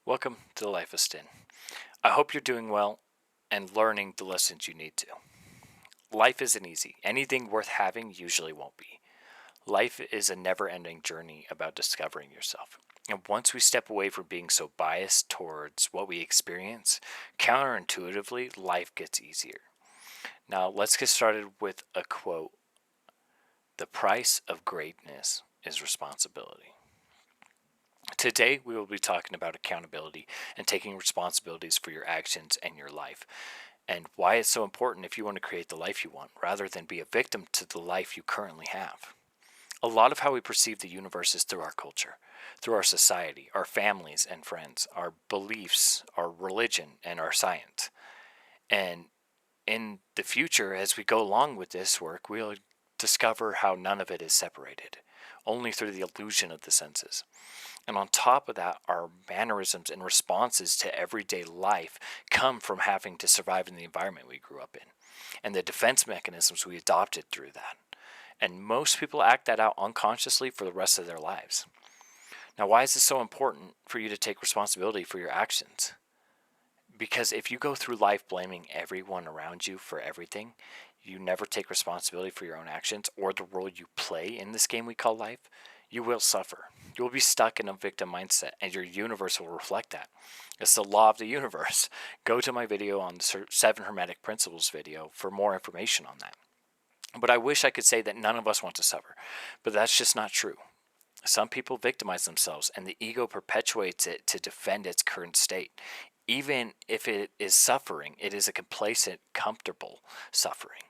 Welcome to the Life of Styn. I hope you're doing well and learning the lessons you need to. Life isn't easy. Anything worth having usually won't be. Life is a never-ending journey about discovering yourself. And once we step away from being so biased towards what we experience, counterintuitively, life gets easier. Now, let's get started with a quote. The price of greatness is responsibility. Today, we will be talking about accountability and taking responsibilities for your actions and your life, and why it's so important if you want to create the life you want, rather than be a victim to the life you currently have. A lot of how we perceive the universe is through our culture, through our society, our families and friends, our beliefs, our religion, and our science. And in the future, as we go along with this work, we'll discover how none of it is separated, only through the illusion of the senses. And on top of that, our mannerisms and responses to everyday life come from having to survive in the environment we grew up in, and the defense mechanisms we adopted through that. And most people act that out unconsciously for the rest of their lives. Now, why is this so important for you to take responsibility for your actions? Because if you go through life blaming everyone around you for everything, you never take responsibility for your own actions or the role you play in this game we call life, you will suffer. You will be stuck in a victim mindset, and your universe will reflect that. It's the law of the universe. Go to my video on the 7 Hermetic Principles video for more information on that. But I wish I could say that none of us want to suffer, but that's just not true. Some people victimize themselves, and the ego perpetuates it to defend its current state. Even if it is suffering, it is a complacent, comfortable suffering.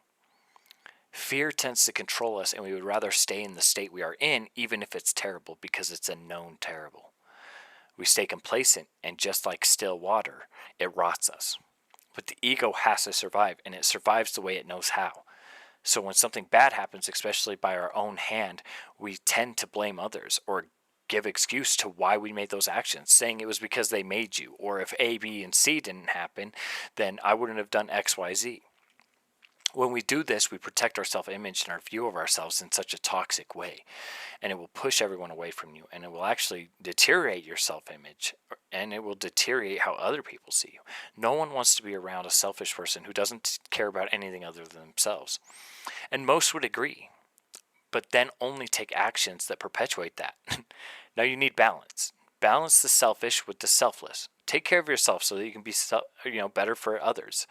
Fear tends to control us, and we would rather stay in the state we are in, even if it's terrible, because it's a known terrible. We stay complacent, and just like still water, it rots us. But the ego has to survive, and it survives the way it knows how. So when something bad happens, especially by our own hand, we tend to blame others or give excuse to why we made those actions, saying it was because they made you, or if A, B, and C didn't happen, then I wouldn't have done X, Y, Z. When we do this, we protect our self-image and our view of ourselves in such a toxic way, and it will push everyone away from you, and it will actually deteriorate your self-image, and it will deteriorate how other people see you. No one wants to be around a selfish person who doesn't care about anything other than themselves, and most would agree, but then only take actions that perpetuate that. Now you need balance. Balance the selfish with the selfless. Take care of yourself so that you can be better for others.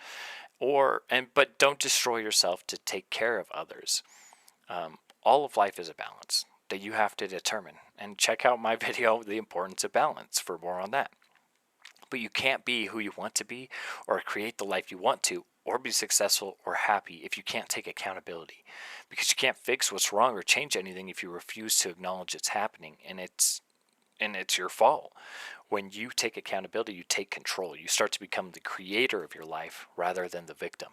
But don't destroy yourself to take care of others. All of life is a balance that you have to determine. And check out my video, The Importance of Balance, for more on that. But you can't be who you want to be or create the life you want to or be successful or happy if you can't take accountability. Because you can't fix what's wrong or change anything if you refuse to acknowledge it's happening, and it's your fault. When you take accountability, you take control. You start to become the creator of your life rather than the victim.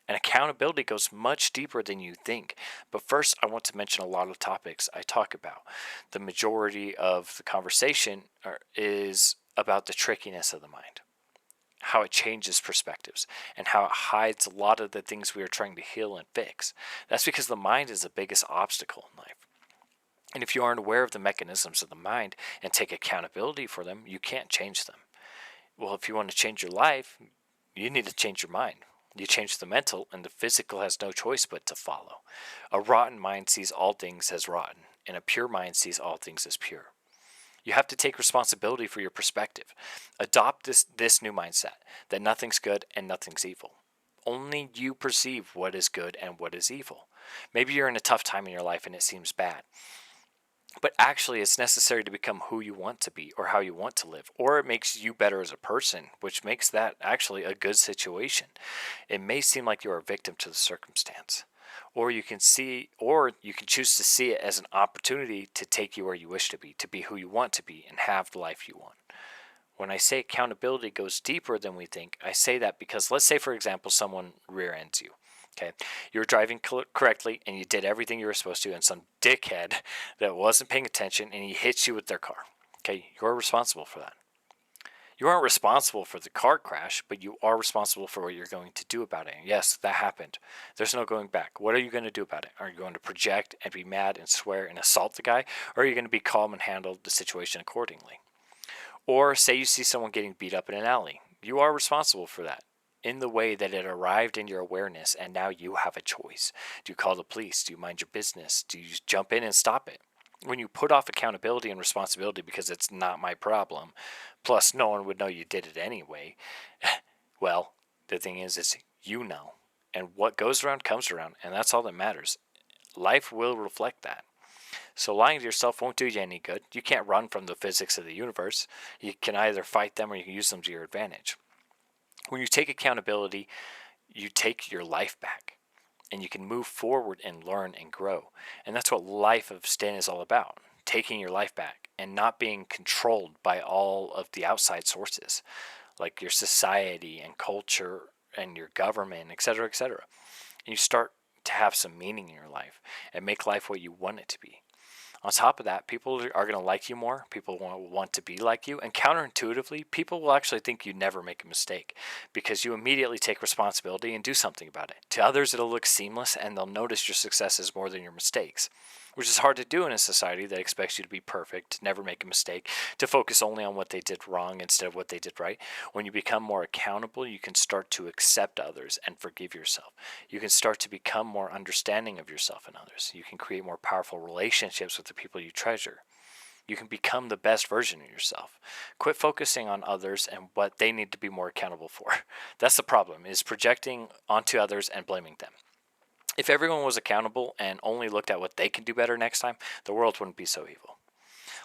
And accountability goes much deeper than you think. But first, I want to mention a lot of topics I talk about. The majority of the conversation is about the trickiness of the mind, how it changes perspectives, and how it hides a lot of the things we are trying to heal and fix. That's because the mind is the biggest obstacle in life. And if you aren't aware of the mechanisms of the mind and take accountability for them, you can't change them. Well, if you want to change your life, you need to change your mind. You change the mental, and the physical has no choice but to follow. A rotten mind sees all things as rotten, and a pure mind sees all things as pure. You have to take responsibility for your perspective. Adopt this new mindset, that nothing's good and nothing's evil. Only you perceive what is good and what is evil. Maybe you're in a tough time in your life and it seems bad. But actually, it's necessary to become who you want to be or how you want to live. Or it makes you better as a person, which makes that actually a good situation. It may seem like you're a victim to the circumstance. Or you can choose to see it as an opportunity to take you where you wish to be who you want to be, and have the life you want. When I say accountability goes deeper than we think, I say that because let's say, for example, someone rear-ends you. Okay, you were driving correctly and you did everything you were supposed to, and some dickhead that wasn't paying attention and he hits you with their car. Okay, you're responsible for that. You aren't responsible for the car crash, but you are responsible for what you're going to do about it. And yes, that happened. There's no going back. What are you going to do about it? Are you going to project and be mad and swear and assault the guy? Or are you going to be calm and handle the situation accordingly? Or say you see someone getting beat up in an alley. You are responsible for that in the way that it arrived in your awareness, and now you have a choice. Do you call the police? Do you mind your business? Do you jump in and stop it? When you put off accountability and responsibility because it's not my problem, plus no one would know you did it anyway, well, the thing is you know. And what goes around comes around, and that's all that matters. Life will reflect that. So lying to yourself won't do you any good. You can't run from the physics of the universe. You can either fight them or you can use them to your advantage. When you take accountability, you take your life back and you can move forward and learn and grow. And that's what life of Styn is all about. Taking your life back and not being controlled by all of the outside sources like your society and culture and your government, etc., etc. And you start to have some meaning in your life and make life what you want it to be. On top of that, people are going to like you more. People want to be like you. And counterintuitively, people will actually think you never make a mistake because you immediately take responsibility and do something about it. To others, it'll look seamless and they'll notice your successes more than your mistakes, which is hard to do in a society that expects you to be perfect, to never make a mistake, to focus only on what they did wrong instead of what they did right. When you become more accountable, you can start to accept others and forgive yourself. You can start to become more understanding of yourself and others. You can create more powerful relationships with the people you treasure. You can become the best version of yourself. Quit focusing on others and what they need to be more accountable for. That's the problem, is projecting onto others and blaming them. If everyone was accountable and only looked at what they can do better next time, the world wouldn't be so evil.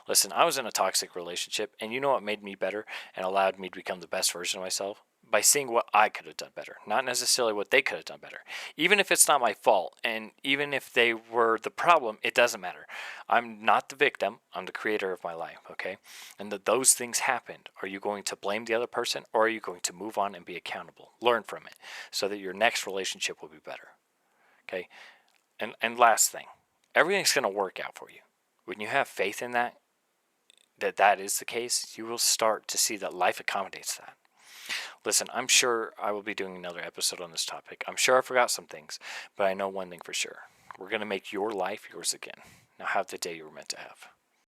Listen, I was in a toxic relationship, and you know what made me better and allowed me to become the best version of myself? By seeing what I could have done better, not necessarily what they could have done better. Even if it's not my fault, and even if they were the problem, it doesn't matter. I'm not the victim, I'm the creator of my life, okay? And that those things happened. Are you going to blame the other person, or are you going to move on and be accountable? Learn from it, so that your next relationship will be better. Okay. And last thing, everything's going to work out for you. When you have faith in that is the case, you will start to see that life accommodates that. Listen, I'm sure I will be doing another episode on this topic. I'm sure I forgot some things, but I know one thing for sure. We're going to make your life yours again. Now have the day you were meant to have.